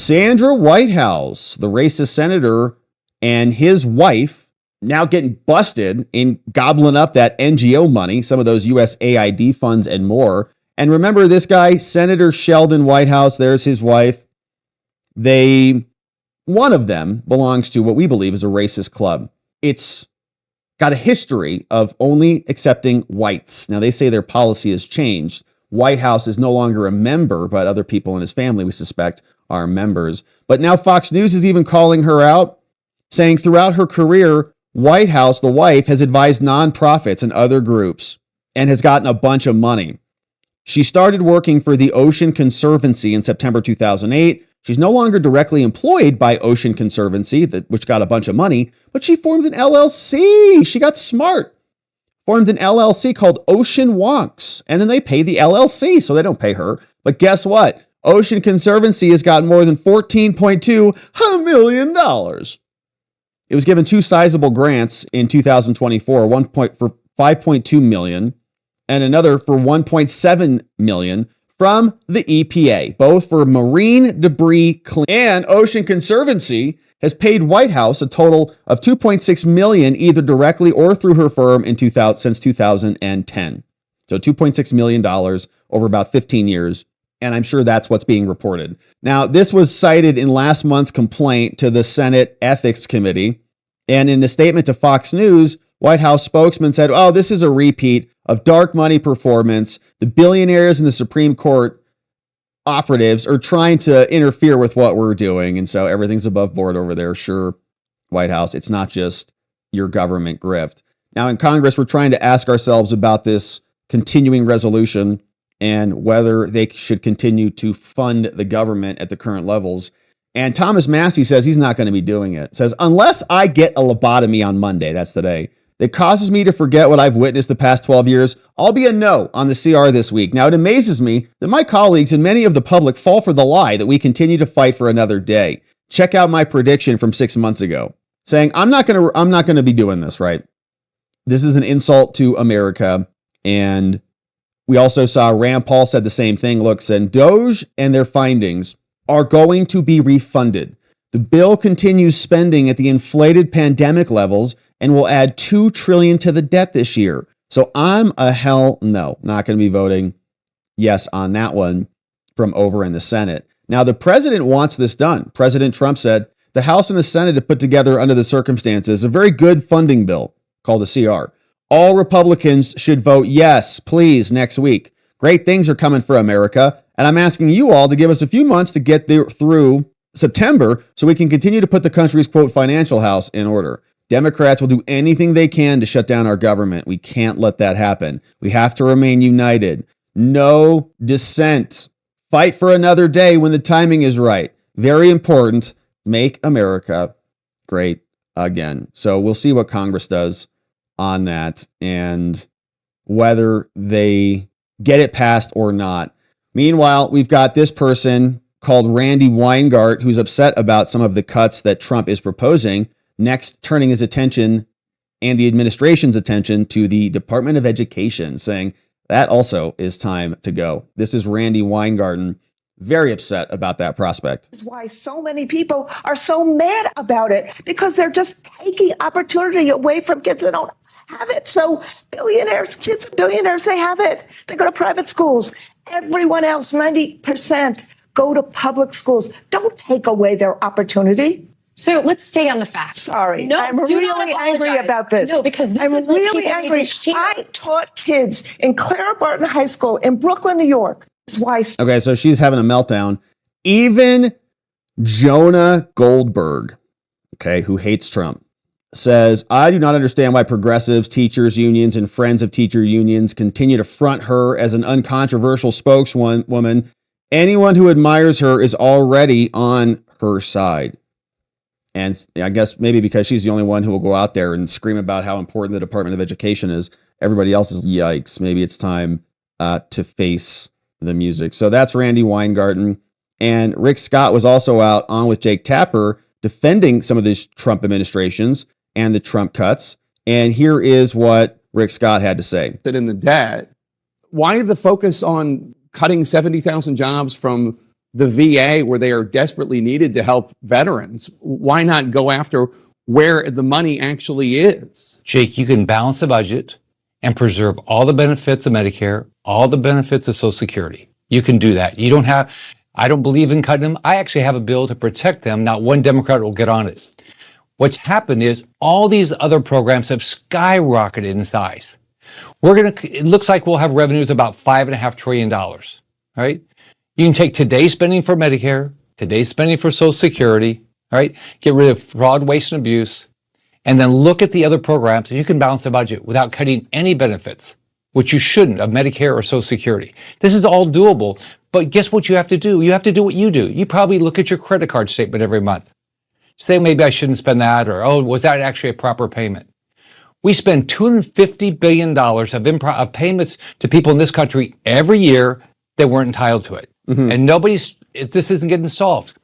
Sandra Whitehouse, the racist senator, and his wife now getting busted in gobbling up that NGO money, some of those USAID funds and more. And remember this guy, Senator Sheldon Whitehouse, there's his wife. One of them belongs to what we believe is a racist club. It's got a history of only accepting whites. Now, they say their policy has changed. Whitehouse is no longer a member, but other people in his family, we suspect, are members. But now Fox News is even calling her out, saying throughout her career, Whitehouse, the wife, has advised nonprofits and other groups and has gotten a bunch of money. She started working for the Ocean Conservancy in September 2008. She's no longer directly employed by Ocean Conservancy, which got a bunch of money, but she formed an LLC. She got smart. Formed an LLC called Ocean Wonks, and then they pay the LLC, so they don't pay her. But guess what? Ocean Conservancy has gotten more than $14.2 million. It was given two sizable grants in 2024, one for $5.2 million and another for $1.7 million from the EPA, both for marine debris cleanup. And Ocean Conservancy has paid Whitehouse a total of $2.6 million, either directly or through her firm since 2010. So $2.6 million over about 15 years. And I'm sure that's what's being reported. Now, this was cited in last month's complaint to the Senate Ethics Committee. And in a statement to Fox News, White House spokesman said, oh, this is a repeat of dark money performance. The billionaires and the Supreme Court operatives are trying to interfere with what we're doing. And so everything's above board over there. Sure, White House, it's not just your government grift. Now in Congress, we're trying to ask ourselves about this continuing resolution and whether they should continue to fund the government at the current levels. And Thomas Massie says he's not going to be doing it. Says, unless I get a lobotomy on Monday, that's the day, that causes me to forget what I've witnessed the past 12 years, I'll be a no on the CR this week. Now, it amazes me that my colleagues and many of the public fall for the lie that we continue to fight for another day. Check out my prediction from 6 months ago, saying, I'm not going to be doing this, right? This is an insult to America. And we also saw Rand Paul said the same thing. Look, said DOJ and their findings are going to be refunded. The bill continues spending at the inflated pandemic levels and will add $2 trillion to the debt this year. So I'm a hell no, not going to be voting yes on that one from over in the Senate. Now, the president wants this done. President Trump said the House and the Senate have put together under the circumstances a very good funding bill called the CR. All Republicans should vote yes, please, next week. Great things are coming for America. And I'm asking you all to give us a few months to get through September so we can continue to put the country's, quote, financial house in order. Democrats will do anything they can to shut down our government. We can't let that happen. We have to remain united. No dissent. Fight for another day when the timing is right. Very important. Make America great again. So we'll see what Congress does on that and whether they get it passed or not. Meanwhile, we've got this person called Randy Weingart, who's upset about some of the cuts that Trump is proposing, next turning his attention and the administration's attention to the Department of Education, saying that also is time to go. This is Randy Weingarten, very upset about that prospect. This is why so many people are so mad about it, because they're just taking opportunity away from kids that don't have it. So kids of billionaires, they have it. They go to private schools. Everyone else, 90%, go to public schools. Don't take away their opportunity. So let's stay on the facts. Sorry, no, I'm really angry about this. No, because this I'm is what really people angry. need to hear. I taught kids in Clara Barton High School in Brooklyn, New York. That's why. Okay, so she's having a meltdown. Even Jonah Goldberg, okay, who hates Trump, says, I do not understand why progressives, teachers unions, and friends of teacher unions continue to front her as an uncontroversial spokeswoman. Anyone who admires her is already on her side. And I guess maybe because she's the only one who will go out there and scream about how important the Department of Education is. Everybody else is yikes. Maybe it's time to face the music. So that's Randy Weingarten. And Rick Scott was also out on with Jake Tapper defending some of these Trump administrations and the Trump cuts. And here is what Rick Scott had to say. In the debt, why the focus on cutting 70,000 jobs from the VA where they are desperately needed to help veterans? Why not go after where the money actually is? Jake, you can balance the budget and preserve all the benefits of Medicare, all the benefits of Social Security. You can do that. I don't believe in cutting them. I actually have a bill to protect them. Not one Democrat will get on it. What's happened is all these other programs have skyrocketed in size. It looks like we'll have revenues about $5.5 trillion, right? You can take today's spending for Medicare, today's spending for Social Security, right? Get rid of fraud, waste, and abuse, and then look at the other programs, and you can balance the budget without cutting any benefits, which you shouldn't, of Medicare or Social Security. This is all doable, but guess what you have to do? You have to do what you do. You probably look at your credit card statement every month. Say, maybe I shouldn't spend that, or, oh, was that actually a proper payment? We spend $250 billion of payments to people in this country every year that weren't entitled to it. Mm-hmm. And this isn't getting solved.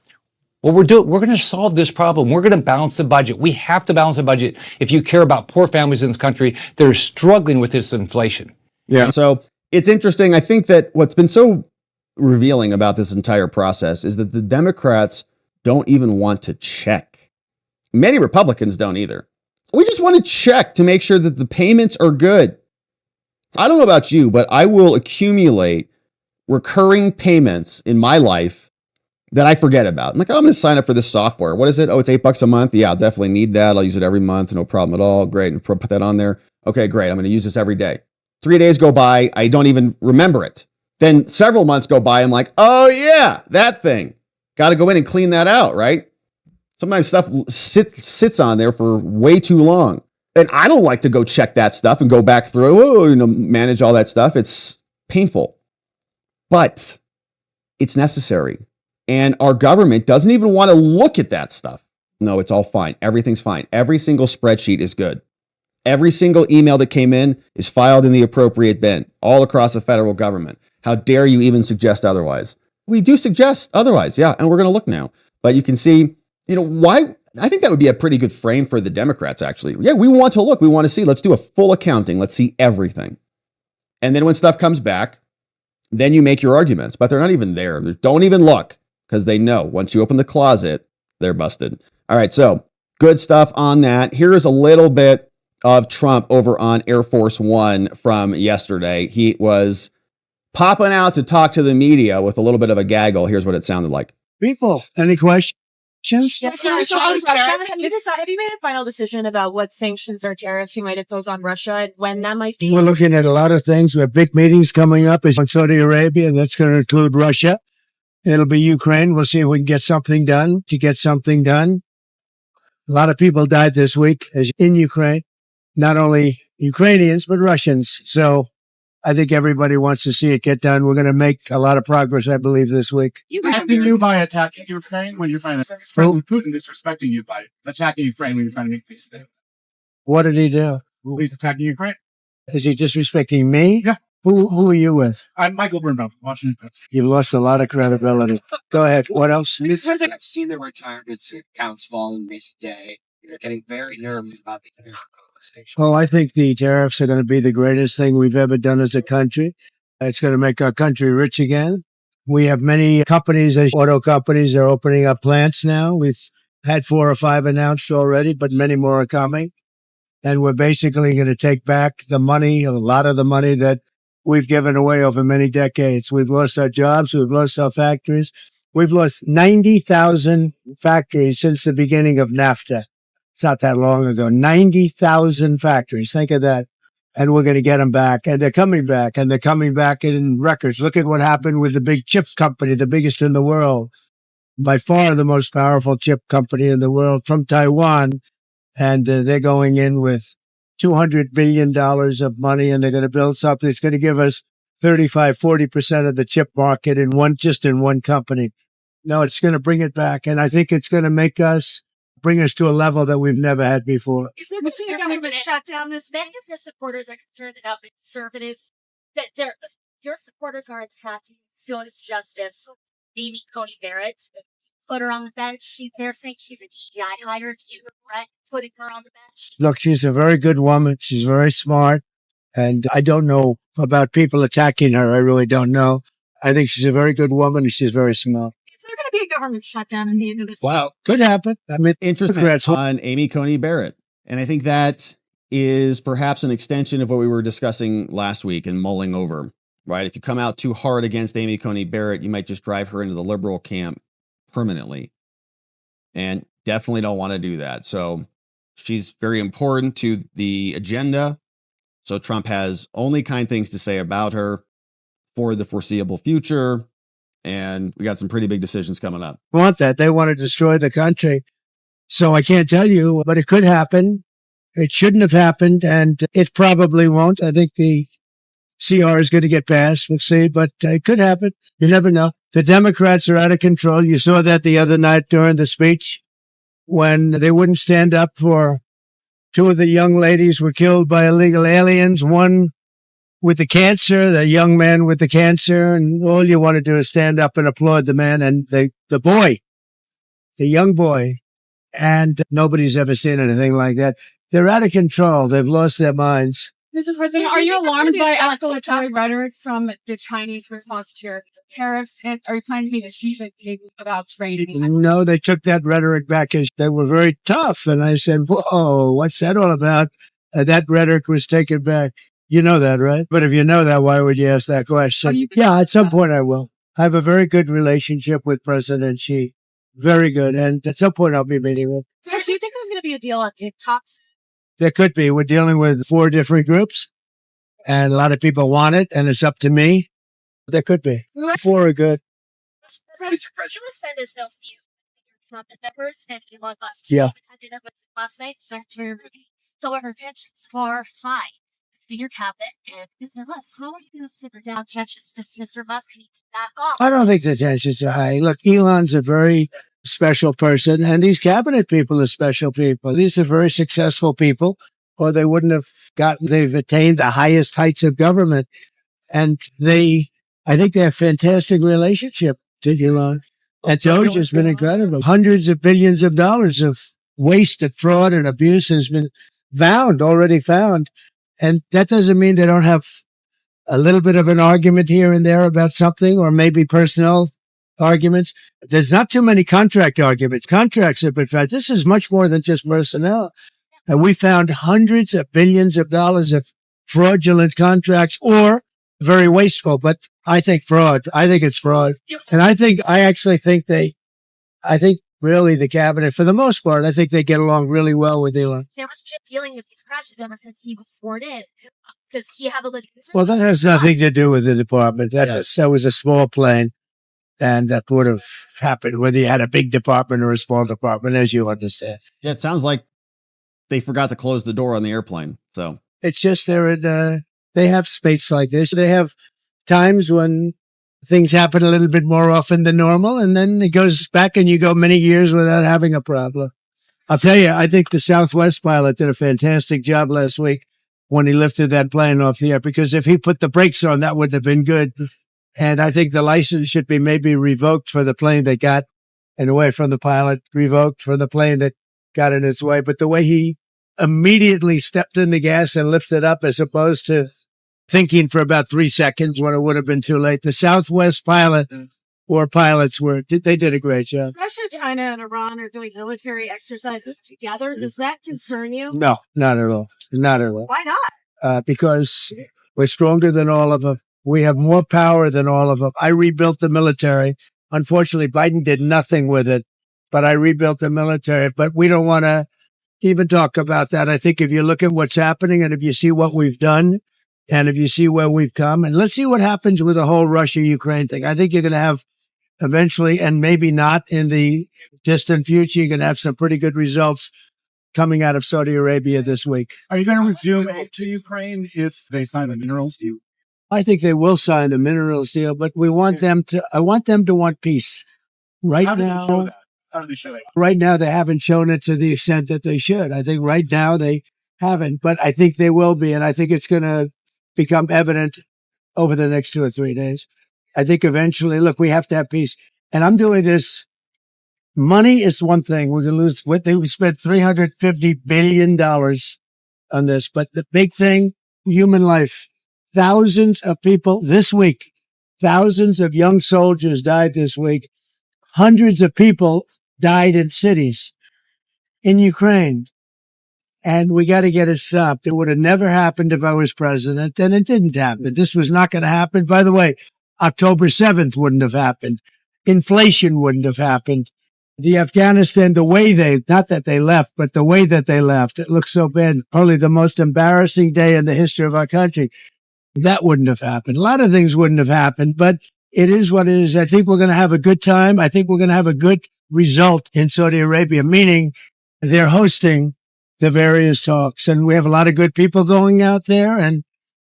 What we're going to solve this problem. We're going to balance the budget. We have to balance the budget if you care about poor families in this country that are struggling with this inflation. Yeah. So it's interesting. I think that what's been so revealing about this entire process is that the Democrats don't even want to check. Many Republicans don't either. We just want to check to make sure that the payments are good. I don't know about you, but I will accumulate recurring payments in my life that I forget about. I'm like, oh, I'm going to sign up for this software. What is it? Oh, it's $8 a month. Yeah, I'll definitely need that. I'll use it every month. No problem at all. Great. And put that on there. Okay, great. I'm going to use this every day. 3 days go by. I don't even remember it. Then several months go by. I'm like, oh yeah, that thing. Got to go in and clean that out, right? Sometimes stuff sits on there for way too long. And I don't like to go check that stuff and go back through, manage all that stuff. It's painful, but it's necessary. And our government doesn't even want to look at that stuff. No, it's all fine. Everything's fine. Every single spreadsheet is good. Every single email that came in is filed in the appropriate bin all across the federal government. How dare you even suggest otherwise? We do suggest otherwise. Yeah. And we're going to look now, but you can see, why? I think that would be a pretty good frame for the Democrats, actually. Yeah, we want to look. We want to see. Let's do a full accounting. Let's see everything. And then when stuff comes back, then you make your arguments. But they're not even there. Don't even look, because they know once you open the closet, they're busted. All right, so good stuff on that. Here's a little bit of Trump over on Air Force One from yesterday. He was popping out to talk to the media with a little bit of a gaggle. Here's what it sounded like. People, any questions? Yes, sir. So on Russia, have you made a final decision about what sanctions or tariffs you might impose on Russia and when that might be? We're looking at a lot of things. We have big meetings coming up in Saudi Arabia, and that's going to include Russia. It'll be Ukraine. We'll see if we can get something done. A lot of people died this week in Ukraine, not only Ukrainians, but Russians. So I think everybody wants to see it get done. We're going to make a lot of progress, I believe, this week. Disrespecting you by attacking Ukraine when you're trying to... President Putin disrespecting you by attacking Ukraine when you're trying to make peace there. What did he do? Well, he's attacking Ukraine. Is he disrespecting me? Yeah. Who are you with? I'm Michael Birnbaum, Washington Post. You've lost a lot of credibility. Go ahead. What else? I've seen the retirement accounts fall in recent day. You're getting very nervous about the tariff conversation. Oh, I think the tariffs are going to be the greatest thing we've ever done as a country. It's going to make our country rich again. We have many companies, auto companies, they're opening up plants now. We've had 4 or 5 announced already, but many more are coming. And we're basically going to take back the money, a lot of the money that we've given away over many decades. We've lost our jobs. We've lost our factories. We've lost 90,000 factories since the beginning of NAFTA. It's not that long ago. 90,000 factories. Think of that. And we're going to get them back. And they're coming back. And they're coming back in records. Look at what happened with the big chip company, the biggest in the world. By far the most powerful chip company in the world from Taiwan. And they're going in with $200 billion of money, and they're going to build something that's going to give us 35-40% of the chip market in one company. No, it's going to bring it back. And I think it's going to bring us to a level that we've never had before. Is there a government shutdown this Many of your supporters are concerned about conservatives, that your supporters are attacking SCOTUS Justice, Amy Coney Barrett. Put her on the bench. They're saying she's a DEI hire. Do you regret putting her on the bench? Look, she's a very good woman. She's very smart. And I don't know about people attacking her. I really don't know. I think she's a very good woman and she's very smart. government shutdown in the end of this. Wow. Could happen. I mean, Interesting Democrats- on Amy Coney Barrett. And I think that is perhaps an extension of what we were discussing last week and mulling over, right? If you come out too hard against Amy Coney Barrett, you might just drive her into the liberal camp permanently. And definitely don't want to do that. So she's very important to the agenda. So Trump has only kind things to say about her for the foreseeable future. And we got some pretty big decisions coming up. want that. They want to destroy the country. So I can't tell you, but it could happen. It shouldn't have happened, and it probably won't. I think the CR is going to get passed. We'll see, but it could happen. You never know. The Democrats are out of control. You saw that the other night during the speech when they wouldn't stand up for two of the young ladies were killed by illegal aliens. One with the cancer, the young man with the cancer, and all you want to do is stand up and applaud the man and the boy, the young boy. And nobody's ever seen anything like that. They're out of control. They've lost their minds. Mr. President, are you alarmed by escalatory rhetoric from the Chinese response to your tariffs? And are you planning to be strategic about trade anytime soon? No, they took that rhetoric back as they were very tough. And I said, whoa, what's that all about? That rhetoric was taken back. You know that, right? But if you know that, why would you ask that question? Yeah, at some point I will. I have a very good relationship with President Xi. Very good. And at some point I'll be meeting with. Sir, do you think there's going to be a deal on TikTok? There could be. We're dealing with 4 different groups and a lot of people want it and it's up to me. There could be. 4 are good. You have said there's no feud between Trump and members and Elon Musk. Yeah. I did it with last night, Secretary Ruby. However, tensions are high between your cabinet and Mr. Musk. How are you going to simmer down tensions? Does Mr. Musk need to back off? I don't think the tensions are high. Look, Elon's a very special person and these cabinet people are special people. These are very successful people or they wouldn't have they've attained the highest heights of government. And I think they have a fantastic relationship to Elon. And Doge has been incredible. Hundreds of billions of dollars of waste and fraud and abuse has been already found. And that doesn't mean they don't have a little bit of an argument here and there about something or maybe personnel arguments. There's not too many contract arguments. Contracts have been found. This is much more than just personnel. And we found hundreds of billions of dollars of fraudulent contracts or very wasteful, but I think fraud. I think it's fraud. And I think really the cabinet, for the most part, I think they get along really well with Elon. There was Chip dealing with these crashes ever since he was sworn in. Does he have a litigation? Well, that has nothing to do with the department. That was a small plane. And that would have happened whether you had a big department or a small department, as you understand. Yeah, it sounds like they forgot to close the door on the airplane. So it's just they have space like this. They have times when things happen a little bit more often than normal, and then it goes back and you go many years without having a problem. I'll tell you, I think the Southwest pilot did a fantastic job last week when he lifted that plane off the air, because if he put the brakes on, that wouldn't have been good. And I think the license should be maybe revoked for the plane that got in the way from the pilot, revoked for the plane that got in its way. But the way he immediately stepped in the gas and lifted up as opposed to thinking for about 3 seconds when it would have been too late. The Southwest pilot or pilots they did a great job. Russia, China, and Iran are doing military exercises together. Does that concern you? No, not at all. Not at all. Why not? Because we're stronger than all of them. We have more power than all of them. I rebuilt the military. Unfortunately, Biden did nothing with it, but I rebuilt the military. But we don't want to even talk about that. I think if you look at what's happening and if you see what we've done and if you see where we've come, and let's see what happens with the whole Russia-Ukraine thing. I think you're going to have eventually, and maybe not in the distant future, you're going to have some pretty good results coming out of Saudi Arabia this week. Are you going to resume aid to Ukraine if they sign the minerals deal? I think they will sign the minerals deal, but I want them to want peace. Right How do they show now, that? How do they show that? right now they haven't shown it to the extent that they should. I think right now they haven't, but I think they will be. And I think it's going to become evident over the next 2 or 3 days. I think eventually, look, we have to have peace. And I'm doing this. Money is one thing. We're going to lose. We spent $350 billion on this, but the big thing, human life. Thousands of people this week, thousands of young soldiers died this week. hundreds of people died in cities in Ukraine. And we got to get it stopped. It would have never happened if I was president, and it didn't happen. This was not going to happen. By the way, October 7th wouldn't have happened. Inflation wouldn't have happened. The Afghanistan, the way not that they left, but the way that they left, it looks so bad. Probably the most embarrassing day in the history of our country. That wouldn't have happened. A lot of things wouldn't have happened, but it is what it is. I think we're going to have a good time. I think we're going to have a good result in Saudi Arabia, meaning they're hosting the various talks. And we have a lot of good people going out there. And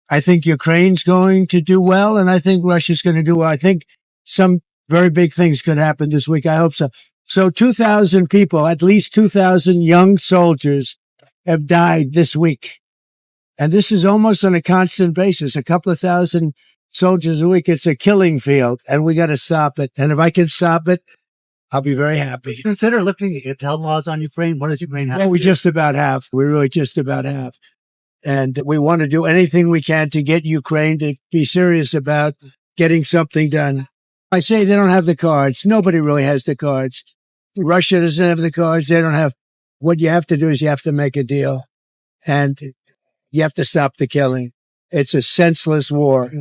I think Ukraine's going to do well. And I think Russia's going to do well. I think some very big things could happen this week. I hope so. So 2,000 people, at least 2,000 young soldiers have died this week. And this is almost on a constant basis, a couple of thousand soldiers a week. It's a killing field and we got to stop it. And if I can stop it, I'll be very happy. Consider lifting the cartel laws on Ukraine. What does Ukraine have? Well, we just about have. We really just about have. And we want to do anything we can to get Ukraine to be serious about getting something done. I say they don't have the cards. Nobody really has the cards. Russia doesn't have the cards. They don't have. What you have to do is you have to make a deal. And you have to stop the killing. It's a senseless war.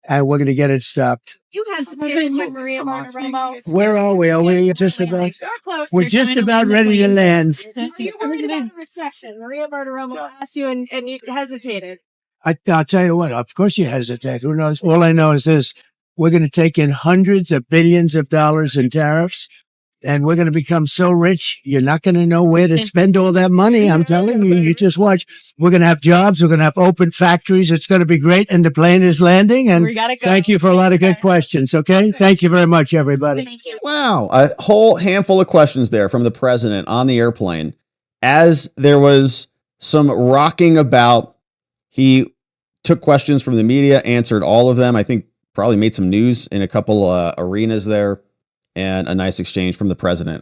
And we're going to get it stopped. You have to with Maria Bartiromo. Where are we? Are we just about? We're just about ready to land. You were in a recession. Maria Bartiromo asked you, and you hesitated. I'll tell you what. Of course, you hesitate. Who knows? All I know is this: we're going to take in hundreds of billions of dollars in tariffs, and we're going to become so rich, you're not going to know where to spend all that money. I'm telling you, you just watch. We're going to have jobs. We're going to have open factories. It's going to be great. And the plane is landing. And thank you for a lot of good questions. Okay. Thank you very much, everybody. Thank you. Wow. A whole handful of questions there from the president on the airplane. As there was some rocking about, he took questions from the media, answered all of them. I think probably made some news in a couple arenas there, and a nice exchange from the president.